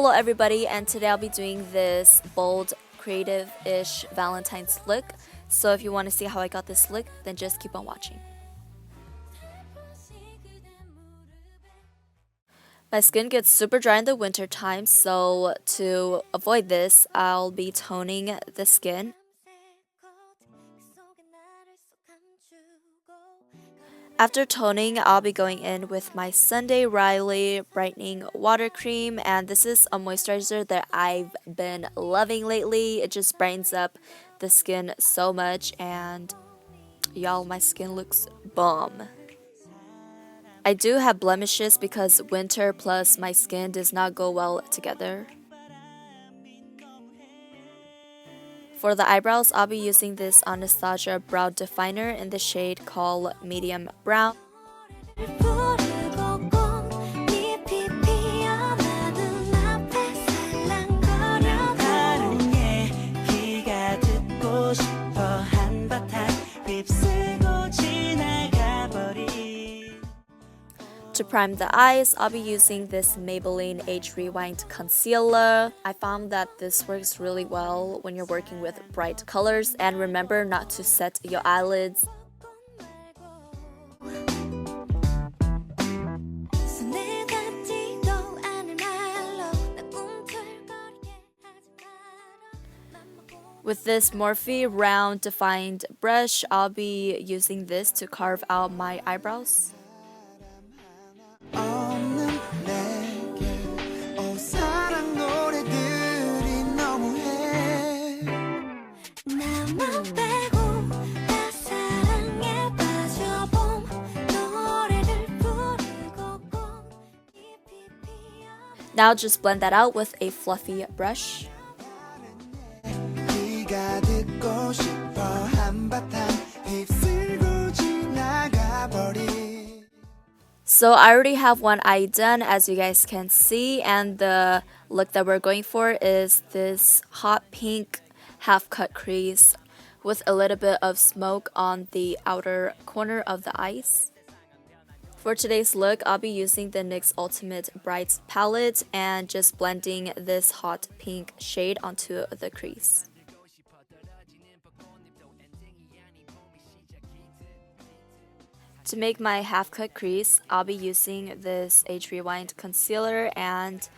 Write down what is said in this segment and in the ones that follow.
Hello everybody, and today I'll be doing this bold, creative-ish Valentine's look. So if you want to see how I got this look, then just keep on watching. My skin gets super dry in the winter time, so to avoid this, I'll be toning the skin. After toning, I'll be going in with my Sunday Riley Brightening Water Cream, and this is a moisturizer that I've been loving lately. It just brightens up the skin so much, and y'all, my skin looks bomb. I do have blemishes because winter plus my skin does not go well together. For the eyebrows, I'll be using this Anastasia Brow Definer in the shade called Medium Brown. To prime the eyes, I'll be using this Maybelline Age Rewind Concealer. I found that this works really well when you're working with bright colors, and remember not to set your eyelids. With this Morphe round defined brush, I'll be using this to carve out my eyebrows. Now just blend that out with a fluffy brush. So I already have one eye done, as you guys can see, and the look that we're going for is this hot pink half cut crease with a little bit of smoke on the outer corner of the eyes. For today's look, I'll be using the NYX Ultimate Brights palette and just blending this hot pink shade onto the crease. To make my half-cut crease, I'll be using this Age Rewind concealer and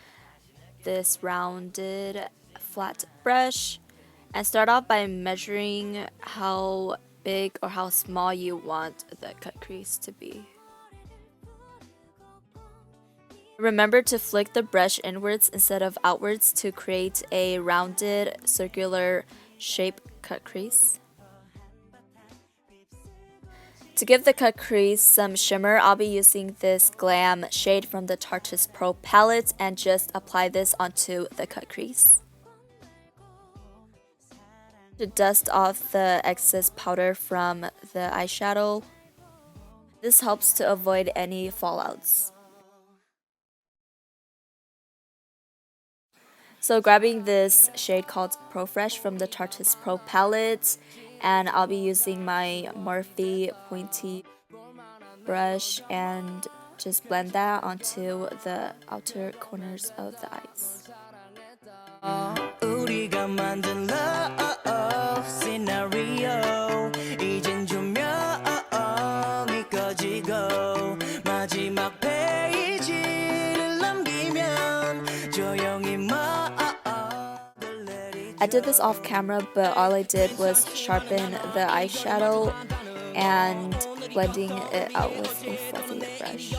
this rounded flat brush, and start off by measuring how big or how small you want the cut crease to be. Remember to flick the brush inwards instead of outwards to create a rounded circular shape cut crease. To give the cut crease some shimmer, I'll be using this Glam shade from the Tartiest Pro palette and just apply this onto the cut crease. To dust off the excess powder from the eyeshadow, this helps to avoid any fallouts. So grabbing this shade called Pro Fresh from the Tartiest Pro palette, and I'll be using my Morphe pointy brush and just blend that onto the outer corners of the eyes. I did this off camera, but all I did was sharpen the eyeshadow and blending it out with a fluffy brush.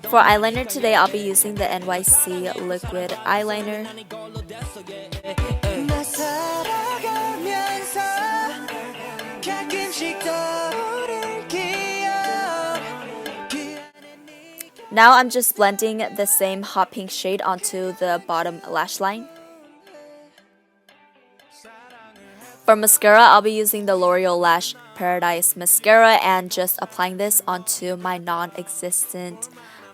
For eyeliner today, I'll be using the NYC Liquid Eyeliner. Now I'm just blending the same hot pink shade onto the bottom lash line. For mascara, I'll be using the L'Oreal Lash Paradise Mascara and just applying this onto my non-existent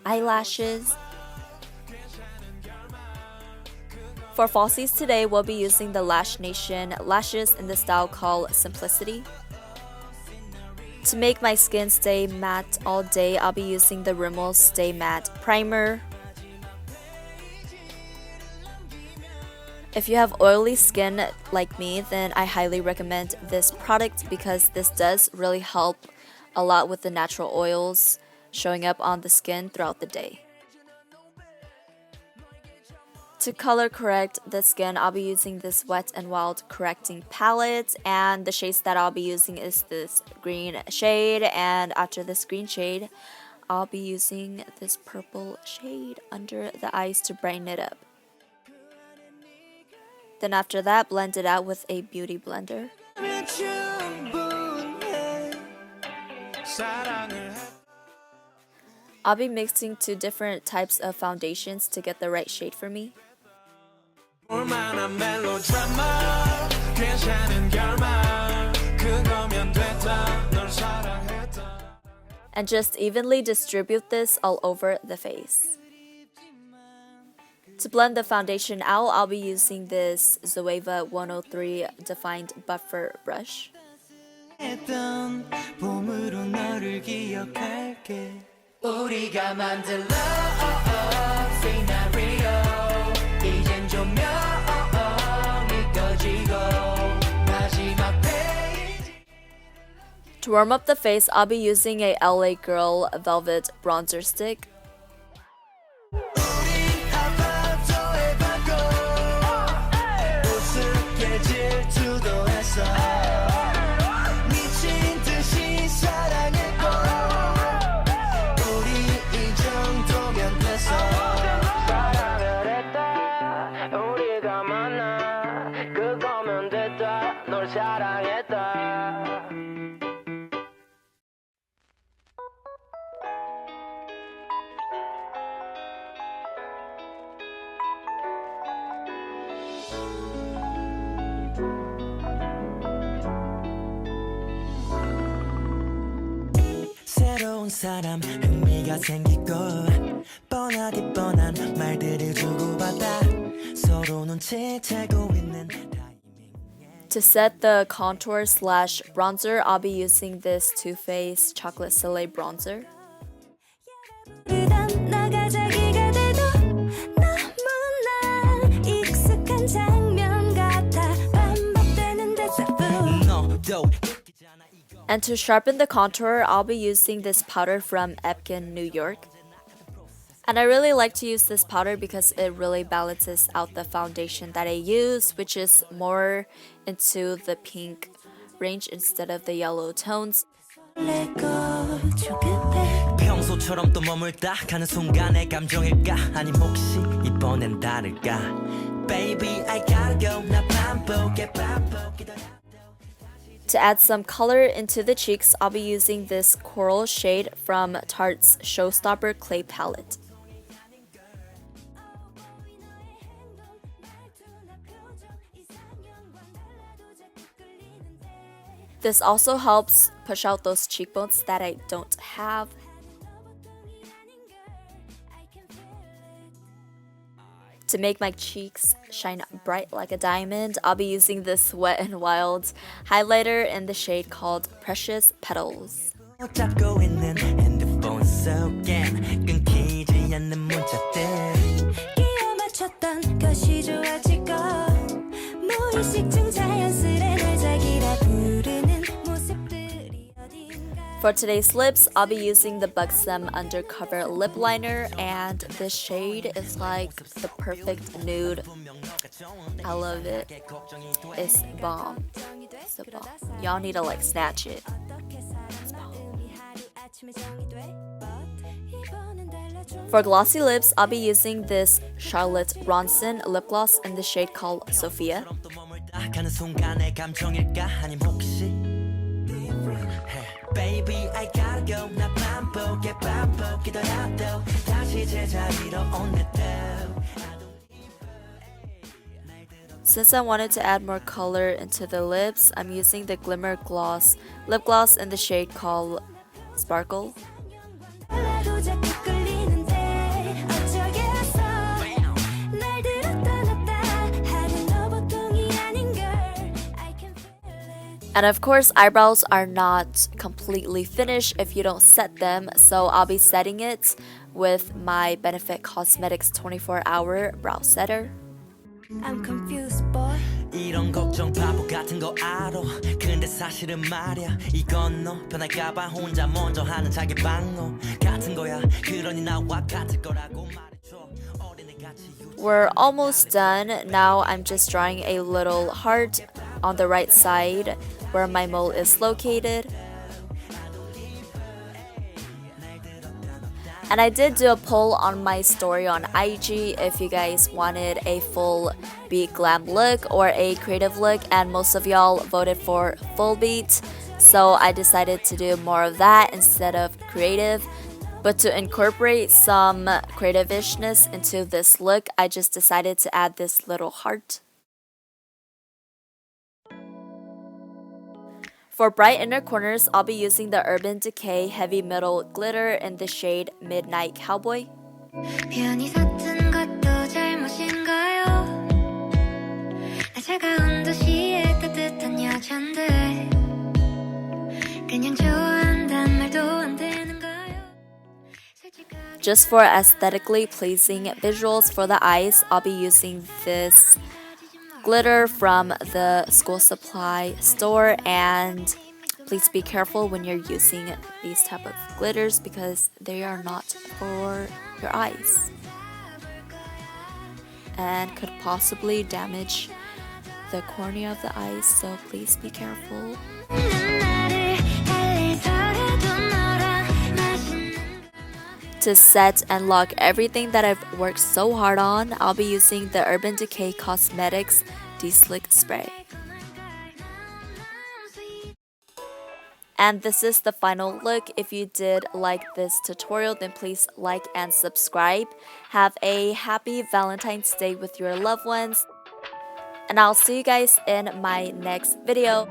eyelashes. For falsies today, we'll be using the Lashnation Lashes in the style called Simplicity. To make my skin stay matte all day, I'll be using the Rimmel Stay Matte Primer. If you have oily skin like me, then I highly recommend this product because this does really help a lot with the natural oils showing up on the skin throughout the day. To color correct the skin, I'll be using this Wet n Wild correcting palette, and the shades that I'll be using is this green shade, and after this green shade, I'll be using this purple shade under the eyes to brighten it up. Then after that, blend it out with a beauty blender. I'll be mixing two different types of foundations to get the right shade for me. And just evenly distribute this all over the face. To blend the foundation out, I'll be using this Zoeva 103 Defined Buffer brush. To warm up the face, I'll be using a LA Girl Velvet Bronzer Stick. 사람 흥미가 생기고 뻔하디 뻔한 말들을 주고받아 서로 눈치채고 있는 To set the contour slash bronzer, I'll be using this Too Faced Chocolate Soleil bronzer. And to sharpen the contour, I'll be using this powder from Epkin, New York. And I really like to use this powder because it really balances out the foundation that I use, which is more into the pink range instead of the yellow tones. 평소처럼 또 머물다 가는 순간의 감정일까 아님 혹시 이번엔 다를까 Baby I gotta go 나 반복해 To add some color into the cheeks, I'll be using this coral shade from Tarte's Showstopper Clay Palette. This also helps push out those cheekbones that I don't have. To make my cheeks shine bright like a diamond, I'll be using this Wet n Wild highlighter in the shade called Precious Petals. 잡고 있는 핸드폰 속엔 끊기지 않는 문자들 끼워 맞췄던 것이 좋아지고 무의식중 자연스레 널 자기라 부르는 모습들이 어딘가. For today's lips, I'll be using the Buxom Undercover Lip Liner, and this shade is like the perfect nude. I love it. It's bomb. It's the bomb. Y'all need to like snatch it. It's bomb. For glossy lips, I'll be using this Charlotte Ronson lip gloss in the shade called Sophia. Baby, I gotta go. 나 반복이더라도 다시 제자리로 오늘도. Since I wanted to add more color into the lips, I'm using the Glimmer Gloss lip gloss in the shade called Sparkle. And of course, eyebrows are not completely finished if you don't set them, so I'll be setting it with my Benefit Cosmetics 24-hour brow setter. I'm confused, boy. 이런 걱정 바보 같은 거 알아. 근데 사실은 말야 이건 너 변할까봐 혼자 먼저 하는 자기 방어 같은 거야. 그러니 나와 같을 거라고 말해줘. We're almost done. Now I'm just drawing a little heart on the right side where my mole is located. And I did do a poll on my story on IG if you guys wanted a full beat glam look or a creative look, and most of y'all voted for full beat. So I decided to do more of that instead of creative. But to incorporate some creative-ishness into this look, I just decided to add this little heart. For bright inner corners, I'll be using the Urban Decay Heavy Metal Glitter in the shade Midnight Cowboy. Just for aesthetically pleasing visuals for the eyes, I'll be using this glitter from the school supply store, and please be careful when you're using these type of glitters because they are not for your eyes and could possibly damage the cornea of the eyes, so please be careful. To set and lock everything that I've worked so hard on, I'll be using the Urban Decay Cosmetics De-Slick Spray. And this is the final look. If you did like this tutorial, then please like and subscribe. Have a happy Valentine's Day with your loved ones. And I'll see you guys in my next video.